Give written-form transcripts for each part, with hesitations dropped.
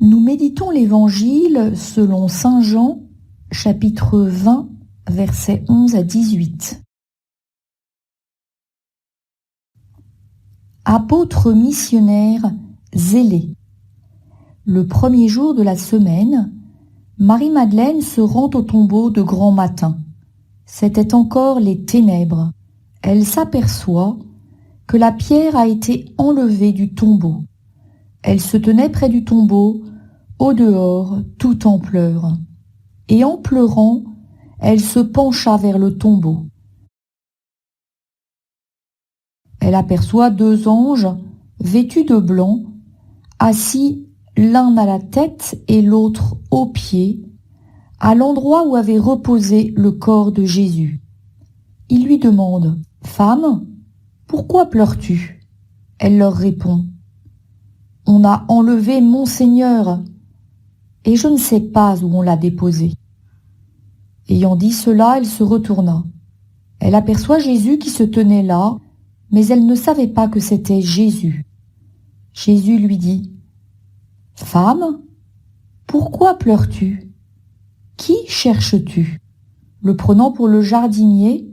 Nous méditons l'Évangile selon saint Jean, chapitre 20, versets 11 à 18. Apôtre missionnaire zélé. Le premier jour de la semaine, Marie-Madeleine se rend au tombeau de grand matin. C'étaient encore les ténèbres. Elle s'aperçoit que la pierre a été enlevée du tombeau. Elle se tenait près du tombeau, au dehors, tout en pleurs. Et en pleurant, elle se pencha vers le tombeau. Elle aperçoit deux anges, vêtus de blanc, assis l'un à la tête et l'autre aux pieds, à l'endroit où avait reposé le corps de Jésus. Ils lui demandent « Femme, pourquoi pleures-tu » Elle leur répond « On a enlevé mon Seigneur, et je ne sais pas où on l'a déposé. » Ayant dit cela, elle se retourna. Elle aperçoit Jésus qui se tenait là, mais elle ne savait pas que c'était Jésus. Jésus lui dit « Femme, pourquoi pleures-tu ? Qui cherches-tu » Le prenant pour le jardinier,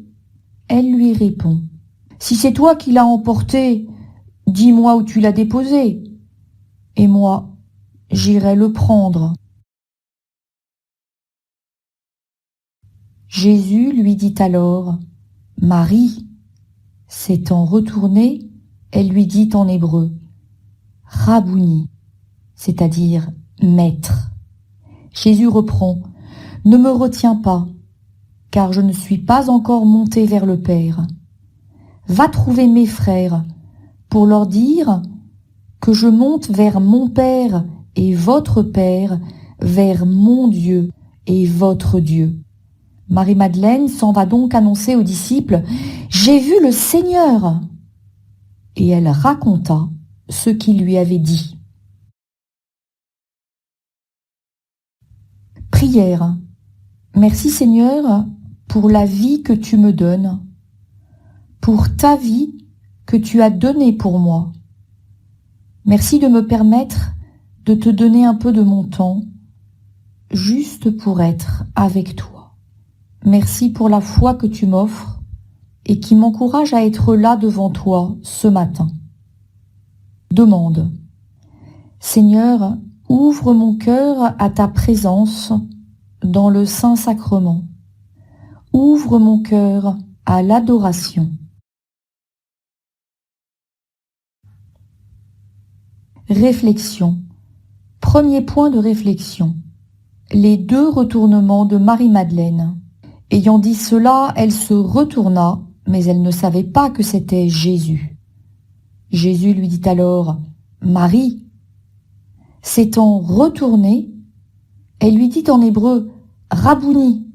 elle lui répond « Si c'est toi qui l'as emporté, dis-moi où tu l'as déposé, et moi, j'irai le prendre. » Jésus lui dit alors « Marie !» S'étant retournée, elle lui dit en hébreu « Rabouni », c'est-à-dire « Maître ». Jésus reprend « Ne me retiens pas, car je ne suis pas encore monté vers le Père. Va trouver mes frères pour leur dire que je monte vers mon Père et votre Père, vers mon Dieu et votre Dieu. » Marie-Madeleine s'en va donc annoncer aux disciples « J'ai vu le Seigneur !» Et elle raconta ce qu'il lui avait dit. Prière. Merci Seigneur pour la vie que tu me donnes, pour ta vie que tu as donnée pour moi. Merci de me permettre de te donner un peu de mon temps, juste pour être avec toi. Merci pour la foi que tu m'offres et qui m'encourage à être là devant toi ce matin. Demande. Seigneur, ouvre mon cœur à ta présence dans le Saint-Sacrement. Ouvre mon cœur à l'adoration. Réflexion. Premier point de réflexion. Les deux retournements de Marie-Madeleine. Ayant dit cela, elle se retourna, mais elle ne savait pas que c'était Jésus. Jésus lui dit alors « Marie ». S'étant retournée, elle lui dit en hébreu « Rabouni ».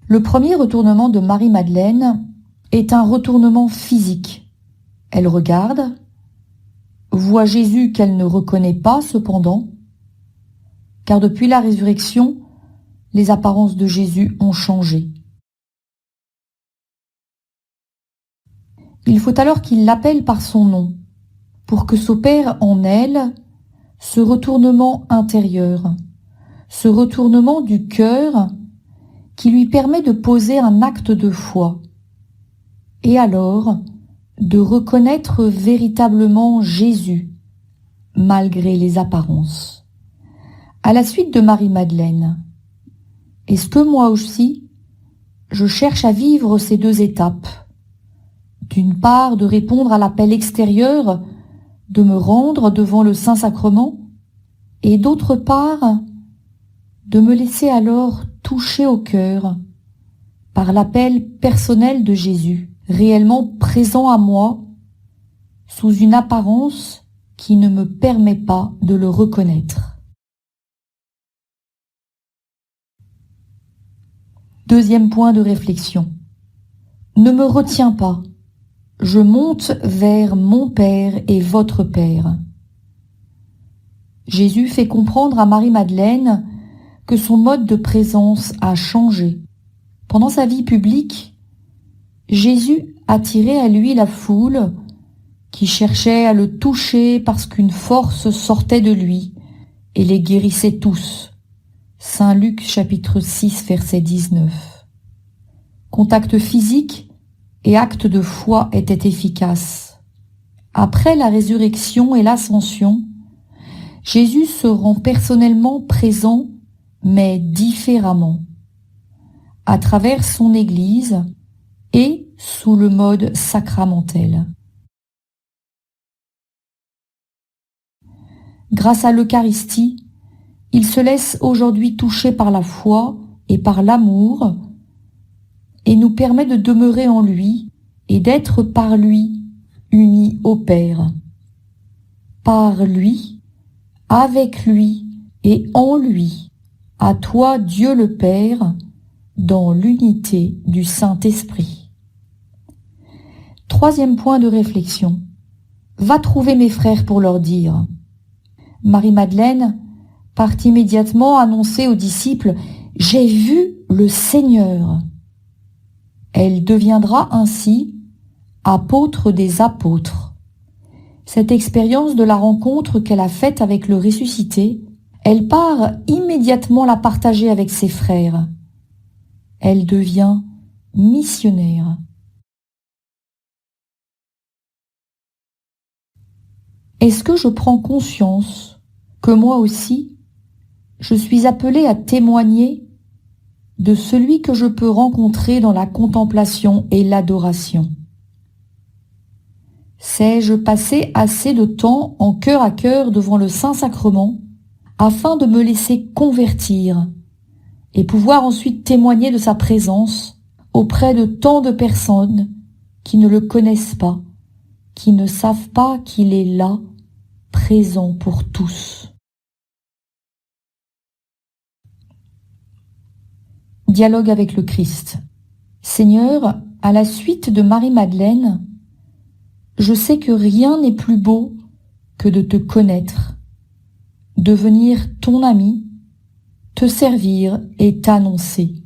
Le premier retournement de Marie-Madeleine est un retournement physique. Elle regarde, voit Jésus qu'elle ne reconnaît pas cependant, car depuis la résurrection, les apparences de Jésus ont changé. Il faut alors qu'il l'appelle par son nom, pour que s'opère en elle ce retournement intérieur, ce retournement du cœur qui lui permet de poser un acte de foi, et alors de reconnaître véritablement Jésus, malgré les apparences. À la suite de Marie-Madeleine, est-ce que moi aussi, je cherche à vivre ces deux étapes? D'une part, de répondre à l'appel extérieur, de me rendre devant le Saint-Sacrement, et d'autre part, de me laisser alors toucher au cœur par l'appel personnel de Jésus, réellement présent à moi, sous une apparence qui ne me permet pas de le reconnaître. Deuxième point de réflexion. Ne me retiens pas. Je monte vers mon Père et votre Père. Jésus fait comprendre à Marie-Madeleine que son mode de présence a changé. Pendant sa vie publique, Jésus attirait à lui la foule qui cherchait à le toucher parce qu'une force sortait de lui et les guérissait tous. Saint Luc chapitre 6 verset 19. Contact physique et acte de foi étaient efficaces. Après la résurrection et l'ascension, Jésus se rend personnellement présent, mais différemment, à travers son Église et sous le mode sacramentel. Grâce à l'Eucharistie, il se laisse aujourd'hui toucher par la foi et par l'amour et nous permet de demeurer en lui et d'être par lui unis au Père. Par lui, avec lui et en lui, à toi Dieu le Père, dans l'unité du Saint-Esprit. Troisième point de réflexion. Va trouver mes frères pour leur dire. Marie-Madeleine part immédiatement annoncer aux disciples « J'ai vu le Seigneur ». Elle deviendra ainsi apôtre des apôtres. Cette expérience de la rencontre qu'elle a faite avec le ressuscité, elle part immédiatement la partager avec ses frères. Elle devient missionnaire. Est-ce que je prends conscience que moi aussi, je suis appelée à témoigner de celui que je peux rencontrer dans la contemplation et l'adoration? Sais-je passer assez de temps en cœur à cœur devant le Saint-Sacrement afin de me laisser convertir et pouvoir ensuite témoigner de sa présence auprès de tant de personnes qui ne le connaissent pas, qui ne savent pas qu'il est là, présent pour tous. Dialogue avec le Christ. Seigneur, à la suite de Marie-Madeleine, je sais que rien n'est plus beau que de te connaître, devenir ton ami, te servir et t'annoncer.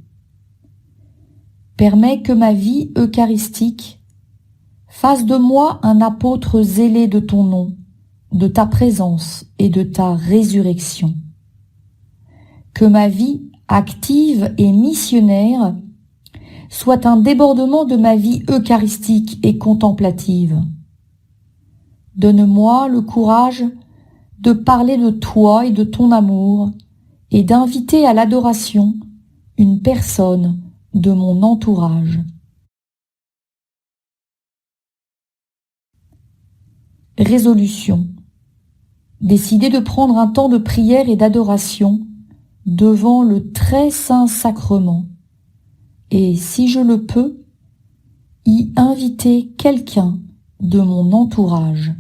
Permets que ma vie eucharistique fasse de moi un apôtre zélé de ton nom, de ta présence et de ta résurrection. Que ma vie active et missionnaire soit un débordement de ma vie eucharistique et contemplative. Donne-moi le courage de parler de toi et de ton amour et d'inviter à l'adoration une personne de mon entourage. Résolution. Décider de prendre un temps de prière et d'adoration devant le très saint sacrement et, si je le peux, y inviter quelqu'un de mon entourage.